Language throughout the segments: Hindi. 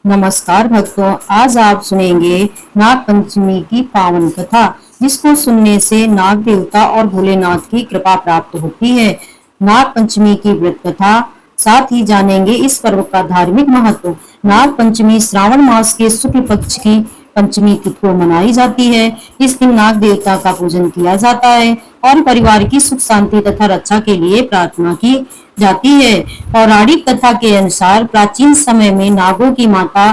नमस्कार भक्तों, आज आप सुनेंगे नाग पंचमी की पावन कथा, जिसको सुनने से नाग देवता और भोलेनाथ की कृपा प्राप्त होती है। नाग पंचमी की व्रत कथा, साथ ही जानेंगे इस पर्व का धार्मिक महत्व। नाग पंचमी श्रावण मास के शुक्ल पक्ष की पंचमी तिथि को मनाई जाती है। इस दिन नाग देवता का पूजन किया जाता है और परिवार की सुख शांति तथा रक्षा के लिए प्रार्थना की जाती है। पौराणिक कथा के अनुसार प्राचीन समय में नागों की माता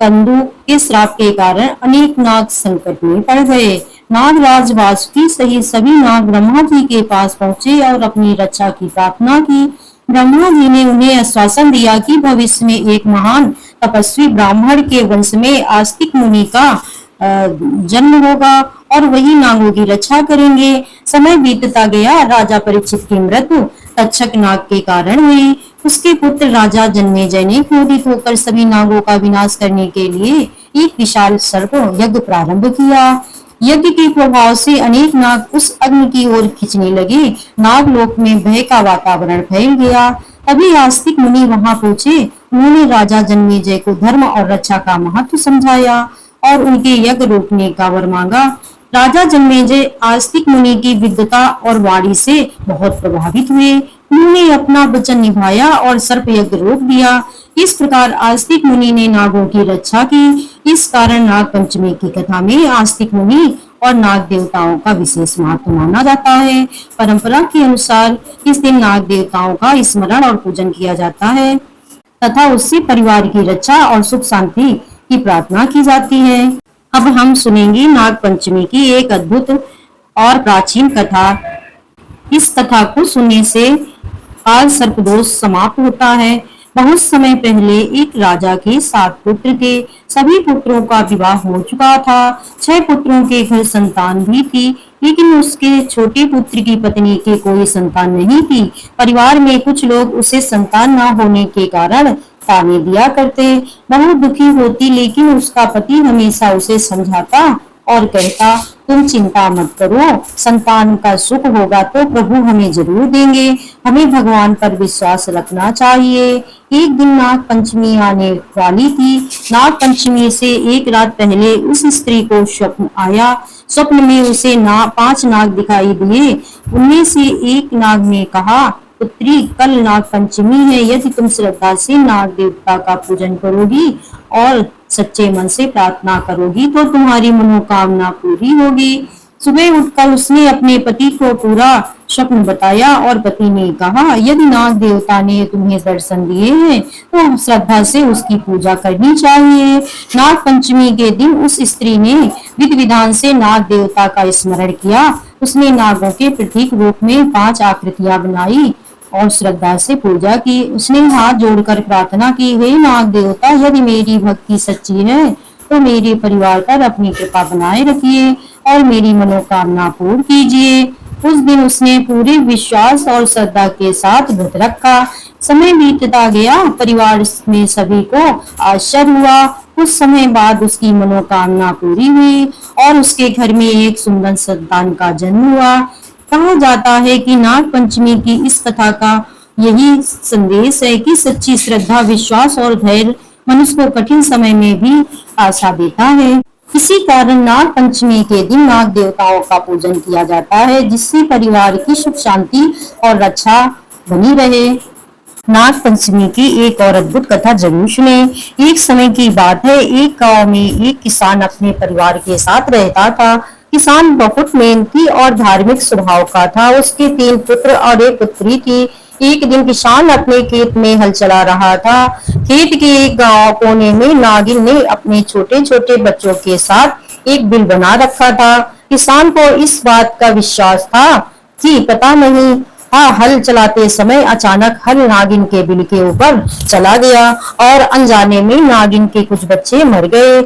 कंदु के श्राप के कारण अनेक नाग संकट में पड़ गए। नागराज वासुकी सहित सभी नाग ब्रह्मा जी के पास पहुंचे और अपनी रक्षा की प्रार्थना की। ब्रह्मा जी ने उन्हें आश्वासन दिया कि भविष्य में एक महान तपस्वी ब्राह्मण के वंश में आस्तिक मुनि का जन्म होगा और वही नागों की रक्षा करेंगे। समय बीतता गया। राजा परीक्षित की मृत्यु तक्षक नाग के कारण हुई। उसके पुत्र राजा जन्मेजय ने क्रोधित होकर सभी नागों का विनाश करने के लिए एक विशाल सर्प यज्ञ प्रारंभ किया। यज्ञ के प्रभाव से अनेक नाग उस अग्नि की ओर खींचने लगे। नागलोक में भय का वातावरण फैल गया। तभी आस्तिक मुनि वहां पहुंचे। उन्होंने राजा जन्मेजय को धर्म और रक्षा का महत्व समझाया और उनके यज्ञ रोकने का वर मांगा। राजा जन्मेजय आस्तिक मुनि की विद्वता और वाणी से बहुत प्रभावित हुए। उन्होंने अपना वचन निभाया और सर्प यज्ञ रोक दिया। इस प्रकार आस्तिक मुनि ने नागों की रक्षा की। इस कारण नाग पंचमी की कथा में आस्तिक मुनि और नाग देवताओं का विशेष महत्व माना जाता है। परंपरा के अनुसार इस दिन नाग देवताओं का स्मरण और पूजन किया जाता है तथा उससे परिवार की रक्षा और सुख शांति की प्रार्थना की जाती है। अब हम सुनेंगे नाग पंचमी की एक अद्भुत और प्राचीन कथा। इस कथा को सुनने से काल सर्पदोष समाप्त होता है। बहुत समय पहले एक राजा के 7 पुत्र थे। सभी पुत्रों का विवाह हो चुका था। 6 पुत्रों के घर संतान भी थी, लेकिन उसके छोटे पुत्र की पत्नी के कोई संतान नहीं थी। परिवार में कुछ लोग उसे संतान न होने के कारण ताने दिया करते। बहुत दुखी होती, लेकिन उसका पति हमेशा उसे समझाता और कहता, तुम चिंता मत करो, संतान का सुख होगा तो प्रभु हमें जरूर देंगे। हमें भगवान पर विश्वास रखना चाहिए। एक दिन नाग पंचमी आने वाली थी। नाग पंचमी से एक रात पहले उस स्त्री को स्वप्न आया। स्वप्न में उसे 5 नाग दिखाई दिए। उनमें से एक नाग ने कहा, पुत्री, कल नाग पंचमी है। यदि तुम श्रद्धा से नाग देवता का पूजन करोगी और सच्चे मन से प्रार्थना करोगी तो तुम्हारी मनोकामना पूरी होगी। सुबह उठकर उसने अपने पति को पूरा स्वप्न बताया और पति ने कहा, यदि नाग देवता ने तुम्हें दर्शन दिए हैं तो श्रद्धा से उसकी पूजा करनी चाहिए। नाग पंचमी के दिन उस स्त्री ने विधि विधान से नाग देवता का स्मरण किया। उसने नागों के प्रतीक रूप में 5 आकृतियां बनाई और श्रद्धा से पूजा की। उसने हाथ जोड़कर प्रार्थना की, हे नाग देवता, यदि मेरी भक्ति सच्ची है तो मेरे परिवार पर अपनी कृपा बनाए रखिए और मेरी मनोकामना पूर्ण कीजिए। उस दिन उसने पूरे विश्वास और श्रद्धा के साथ व्रत रखा। समय बीतता गया। परिवार में सभी को आश्चर्य हुआ। कुछ समय बाद उसकी मनोकामना पूरी हुई और उसके घर में एक सुंदर संतान का जन्म हुआ। कहा जाता है कि नाग पंचमी की इस कथा का यही संदेश है कि सच्ची श्रद्धा, विश्वास और धैर्य मनुष्य को कठिन समय में भी आशा देता है। इसी कारण नाग पंचमी के दिन नाग देवताओं का पूजन किया जाता है, जिससे परिवार की सुख शांति और रक्षा बनी रहे। नाग पंचमी की एक और अद्भुत कथा जरूर सुने। एक समय की बात है, एक गांव में एक किसान अपने परिवार के साथ रहता था। किसान बहुत मेहनती और धार्मिक स्वभाव का था। उसके 3 पुत्र और 1 पुत्री थी। एक दिन किसान अपने खेत में हल चला रहा था। खेत के एक गांव कोने में नागिन ने अपने छोटे छोटे बच्चों के साथ एक बिल बना रखा था। किसान को इस बात का विश्वास था कि पता नहीं हल चलाते समय अचानक हल नागिन के बिल के ऊपर चला गया और अनजाने में नागिन के कुछ बच्चे मर गए।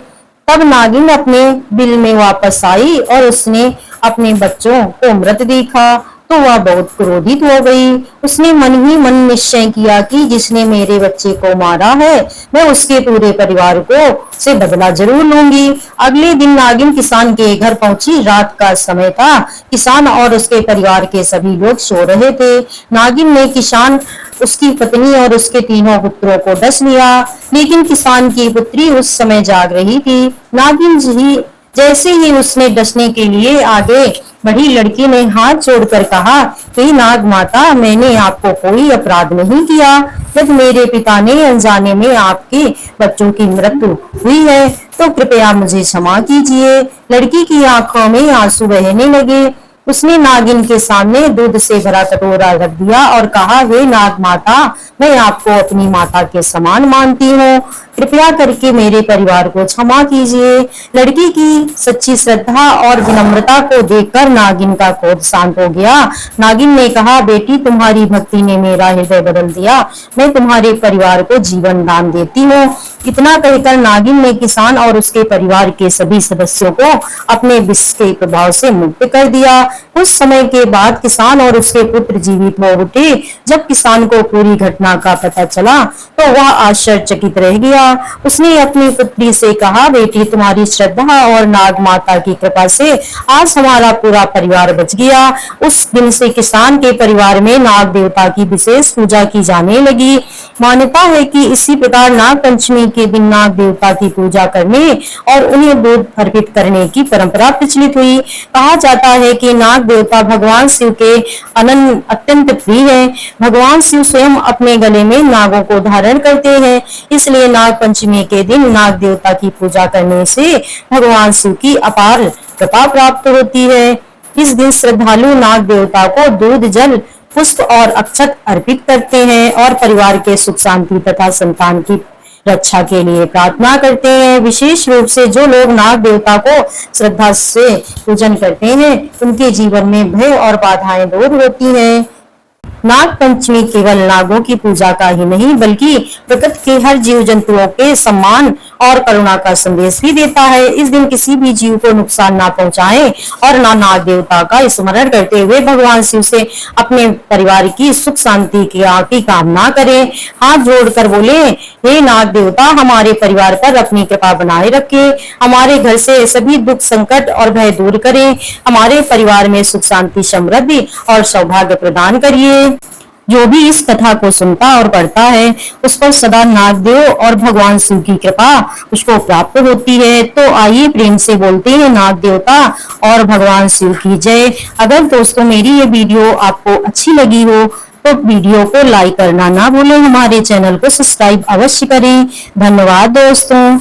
तब नागिन अपने बिल में वापस आई और उसने अपने बच्चों को मृत देखा तो वह बहुत क्रोधित हो गई। उसने मन ही मन निश्चय किया कि जिसने मेरे बच्चे को मारा है मैं उसके पूरे परिवार को से बदला जरूर लूंगी। अगले दिन नागिन किसान के घर पहुंची। रात का समय था। किसान और उसके परिवार के सभी लोग सो रहे थे। नागिन ने किसान उसकी पत्नी और उसके तीनों पुत्रों को डस लिया। लेकिन किसान की पुत्री उस समय जाग रही थी। नागिन जी जैसे ही उसने डसने के लिए आगे बढ़ी, लड़की ने हाथ जोड़कर कहा, हे नाग माता, मैंने आपको कोई अपराध नहीं किया। जब मेरे पिता ने अनजाने में आपके बच्चों की मृत्यु हुई है तो कृपया मुझे क्षमा कीजिए। लड़की की आंखों में आंसू बहने लगे। उसने नागिन के सामने दूध से भरा कटोरा रख दिया और कहा, हे नाग माता, मैं आपको अपनी माता के समान मानती हूँ, कृपया करके मेरे परिवार को क्षमा कीजिए। लड़की की सच्ची श्रद्धा और विनम्रता को देखकर नागिन का क्रोध शांत हो गया। नागिन ने कहा, बेटी, तुम्हारी भक्ति ने मेरा हृदय बदल दिया, मैं तुम्हारे परिवार को जीवन दान देती हूँ। इतना कहकर नागिन ने किसान और उसके परिवार के सभी सदस्यों को अपने विष के प्रभाव से मुक्त कर दिया। कुछ समय के बाद किसान और उसके पुत्र जीवित हो उठे। जब किसान को पूरी घटना का पता चला तो वह आश्चर्यचकित रह गया। उसने अपनी पुत्री से कहा, बेटी, तुम्हारी श्रद्धा और नाग माता की कृपा से आज हमारा पूरा परिवार बच गया। उस दिन से किसान के परिवार में नाग देवता की विशेष पूजा की जाने लगी। मान्यता है कि इसी प्रकार नाग पंचमी के दिन नाग देवता की पूजा करने और उन्हें दूध अर्पित करने की परंपरा प्रचलित हुई। कहा जाता है कि नाग देवता भगवान शिव के अत्यंत प्रिय है। भगवान शिव स्वयं अपने गले में नागों को धारण करते हैं, इसलिए नाग पंचमी के दिन नाग देवता की पूजा करने से भगवान शिव की अपार कृपा प्राप्त होती है। इस दिन श्रद्धालु नाग देवता को दूध, जल, पुष्प और अक्षत अर्पित करते हैं और परिवार के सुख शांति तथा संतान की रक्षा के लिए प्रार्थना करते हैं। विशेष रूप से जो लोग नाग देवता को श्रद्धा से पूजन करते हैं, उनके जीवन में भय और बाधाएं दूर होती हैं। नाग पंचमी केवल नागों की पूजा का ही नहीं बल्कि प्रकृति के हर जीव जंतुओं के सम्मान और करुणा का संदेश भी देता है। इस दिन किसी भी जीव को नुकसान ना पहुंचाएं और ना नाग देवता का स्मरण करते हुए भगवान शिव से अपने परिवार की सुख शांति की कामना करें। हाथ जोड़कर बोले, हे नाग देवता, हमारे परिवार पर अपनी कृपा बनाए रखे, हमारे घर से सभी दुख, संकट और भय दूर करें, हमारे परिवार में सुख शांति, समृद्धि और सौभाग्य प्रदान करिए। जो भी इस कथा को सुनता और पढ़ता है उस पर सदा नागदेव और भगवान शिव की कृपा उसको प्राप्त होती है। तो आइए प्रेम से बोलते हैं, नाग देवता और भगवान शिव की जय। अगर दोस्तों मेरी ये वीडियो आपको अच्छी लगी हो तो वीडियो को लाइक करना ना भूलें, हमारे चैनल को सब्सक्राइब अवश्य करें। धन्यवाद दोस्तों।